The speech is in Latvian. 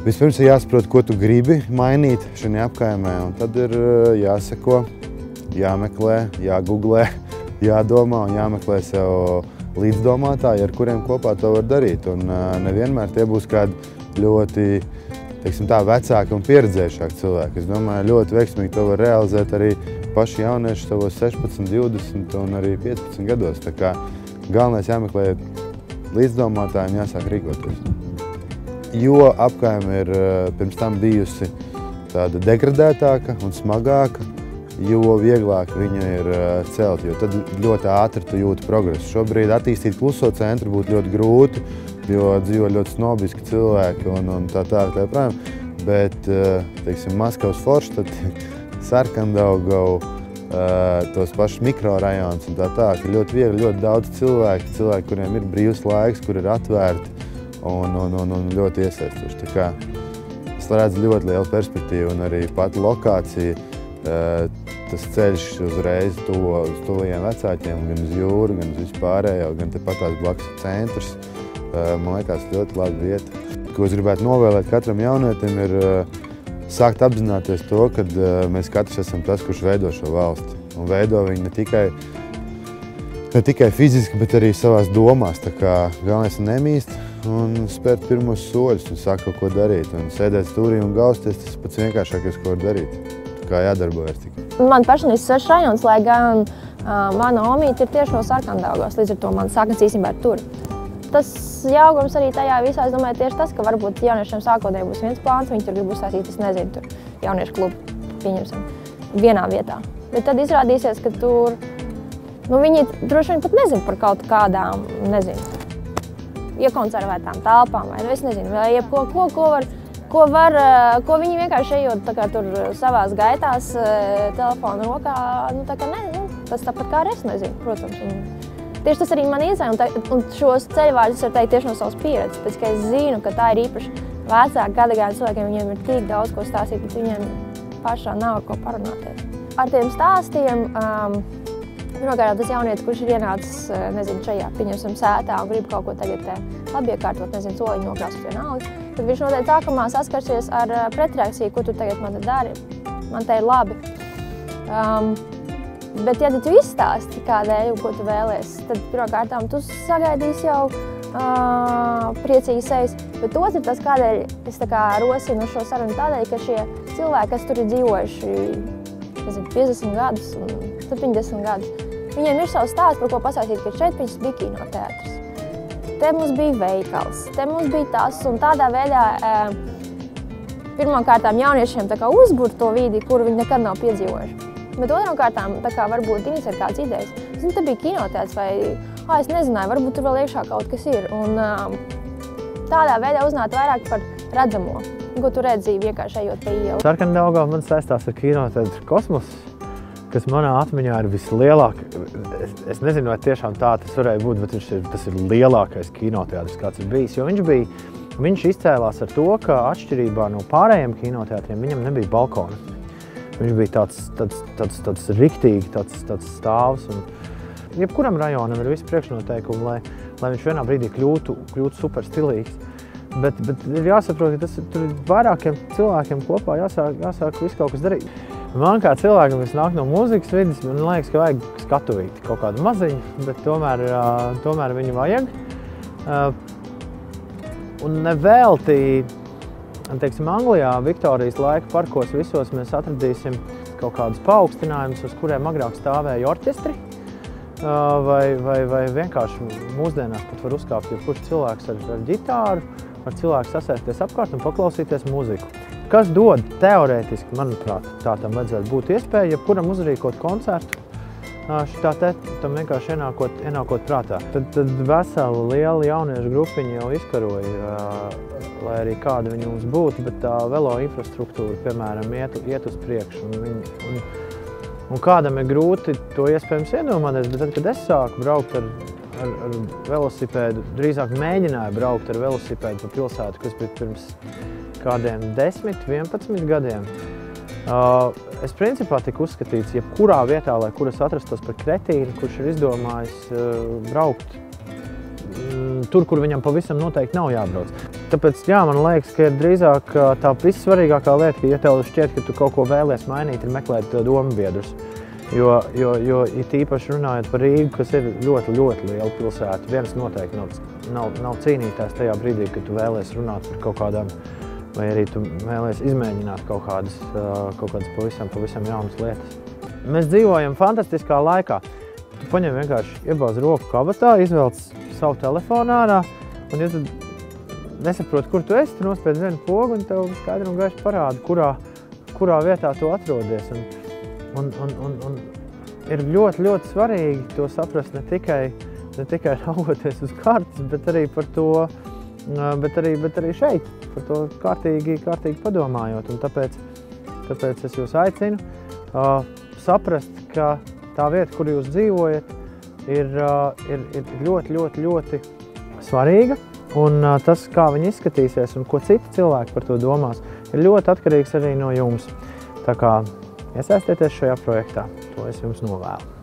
Vispirms ir jāsaprot, ko tu gribi mainīt šajā apkaimē, un tad ir jāseko, jāmeklē, jāgooglē, jādomā un jāmeklē sev līdzdomātāji, ar kuriem kopā to var darīt. Un nevienmēr tie būs kādi ļoti, teiksim tā, vecāki un pieredzējušāki cilvēki. Es domāju, ļoti veiksmīgi to var realizēt arī paši jaunieši savos 16, 20 un arī 15 gados. Tā kā galvenais jāmeklē līdzdomātāji un jāsāk rīkoties. Jo apkaime ir pirms tam bijusi tāda degradētāka un smagāka, jo vieglāk viņa ir celt, jo tad ļoti ātri tu jūti progresu. Šobrīd attīstīt kluso centru būtu ļoti grūti, jo dzīvo ļoti snobiski cilvēki un tā joprojām. Bet, teiksim, Maskavas Forštati, Sarkandaugavu, tos pašus mikrorajonus un tā, ka ļoti viegli, ļoti daudz cilvēki, kuriem ir brīvs laiks, kur ir atvērti un ļoti iesaistoši. Tā kā es redzu ļoti lielu perspektīvu un arī pati lokācija, tas ceļš uzreiz uz tuvajiem vecākiem, gan uz jūru, gan uz vispārējo, gan tepatās blakus centrs. Man liekas, ļoti laba vieta. Ko es gribētu novēlēt katram jaunietim ir sākt apzināties to, ka mēs katrs esam tas, kurš veido šo valsti. Un veido viņu ne tikai fiziski, bet arī savās domās. Tā kā galvenais ir nemīst un spērt pirmos soļus un sākt kaut ko darīt. Un sēdēt stūrī un gausties, tas pats vienkāršākais, ko var darīt. Tā kā jādarbojas tikai. Man pašam ir svešs rajons, lai gan mana omīte ir tieši no Sarkandaugavas, līdz ar to man saknes īstenībā ir tur. Tas jaugums arī tajā visā, es domāju, tieši tas, ka varbūt jauniešiem sākotnēji būs viens plāns, viņi tur grib uztaisīt, es nezinu, tur jauniešu klubu, pieņemsim, vienā vietā. Bet tad izrādīsies, ka tur, viņi droši vien pat nezinu par kaut kādām, iekonservētām telpām, vai es nezinu, vai jebko, ko viņi vienkārši ejot tā kā tur savās gaitās, telefonu rokā, tas tāpat kā arī es nezinu, protams. Tieši tas arī man iezēja, un šos ceļvārdus var teikt tieši no savas pieredzes, pēc ka es zinu, ka tā ir īpaši vecāki gadagāju cilvēkiem, viņiem ir tik daudz ko stāstīt, bet viņiem pašā nav ar ko parunāties. Ar tiem stāstiem, pirmkārt, tas jaunietis, kurš ir ienācis, šajā, pieņemsim, sētā un grib kaut ko tagad labiekārtot, soliņu nokrāsot vienalga, tad viņš noteikti sākumā saskarsies ar pretreakciju, ko tu tagad man te dari. Man te ir labi. Bet, ja tu izstāsti kādēļ, ko tu vēlies, tad pirmkārtām tu sagaidīsi jau priecīgi sejas. Bet otrs ir tas, kādēļ es rosinu šo sarunu tādēļ, ka šie cilvēki, kas tur ir dzīvojuši 50 gadus un 70 gadus, viņiem ir savs stāsts, par ko pasāstīt, ka šeit mums bija kinoteātris. Te mums bija veikals, te mums bija tas, un tādā veidā pirmkārtām jauniešiem uzbur to vidi, kuru viņi nekad nav piedzīvojuši. Bet otram kārtām, varbūt viņas ir kādas idejas. Te bija kinoteātris vai, es nezināju, varbūt tur vēl iekšā kaut kas ir. Un tādā veidā uzzināt vairāk par redzamo, ko tu redzi vienkārši ejot pa ielu. Sarkandaugava man saistās ar kinoteātri Kosmos, kas manā atmiņā ir vislielāk. Es nezinu, vai tiešām tā tas varēja būt, bet tas ir lielākais kinoteātris, kāds ir bijis. Jo viņš izcēlās ar to, ka atšķirībā no pārējiem kinoteātriem viņam nebija balkona. Viņš bija tāds riktīgi, tāds stāvs. Jebkuram rajonam ir visi priekšnoteikumi, lai viņš vienā brīdī kļūtu super stilīgs. Bet ir jāsaprot, ka tur vairākiem cilvēkiem kopā jāsāk visu kaut kas darīt. Man kā cilvēkam, kas nāk no mūzikas vidas, man liekas, ka vajag skatuvīti kaut kādu maziņu, bet tomēr viņu vajag. Un nevelti, teiksim, Anglijā, Viktorijas laika parkos visos mēs atradīsim kaut kādus paaugstinājumus, uz kuriem agrāk stāvēja orķestri, vai vienkārši mūsdienās pat var uzkāpt jebkurš cilvēks ar ģitāru, var cilvēks sasēsties apkārt un paklausīties mūziku. Kas dod teorētiski, manuprāt, tā tam vajadzētu būt iespēja, jebkuram uzrīkot koncertu, tam vienkārši ienākot prātā. Tad vesela liela jauniešu grupiņa jau izkaroja, lai arī kāda viņa mums būtu, bet tā velo infrastruktūra, piemēram, iet uz priekšu. Un kādam ir grūti to iespējams iedomāties, bet tad, kad es sāku braukt ar velosipēdu, drīzāk mēģināju braukt ar velosipēdu pa pilsētu, kas bija pirms kādiem 10, 11 gadiem. Es principā tiku uzskatīts jebkurā vietā, lai kur es atrastos par kretīnu, kurš ir izdomājis braukt tur, kur viņam pavisam noteikti nav jābrauc. Tāpēc, jā, man liekas, ka ir drīzāk tā vissvarīgākā lieta, ka ja tev šķiet, ka tu kaut ko vēlies mainīt, ir meklēt domu biedrus. Jo it īpaši runājot par Rīgu, kas ir ļoti, ļoti liela pilsēta, viens noteikti nav cīnītājs tajā brīdī, kad tu vēlies runāt par kaut kādām, vai arī tu vēlies izmēģināt kaut kādas pavisam jaunas lietas. Mēs dzīvojam fantastiskā laikā. Tu paņem vienkārši iebāz roku kabatā, izvelc savu telefonu ārā, un ja tu nesaproti, kur tu esi, tu nospiedz vienu pogu un tev skaidri un gaiši parāda, kurā vietā tu atrodies. Un ir ļoti, ļoti svarīgi to saprast ne tikai raugoties uz kartes, bet arī par to, bet arī šeit, par to kārtīgi padomājot. Un tāpēc es jūs aicinu saprast, ka tā vieta, kur jūs dzīvojat, ir ļoti, ļoti, ļoti svarīga. Un tas, kā viņi izskatīsies un ko citi cilvēki par to domās, ir ļoti atkarīgs arī no jums. Tā kā iesaistieties šajā projektā, to es jums novēlu.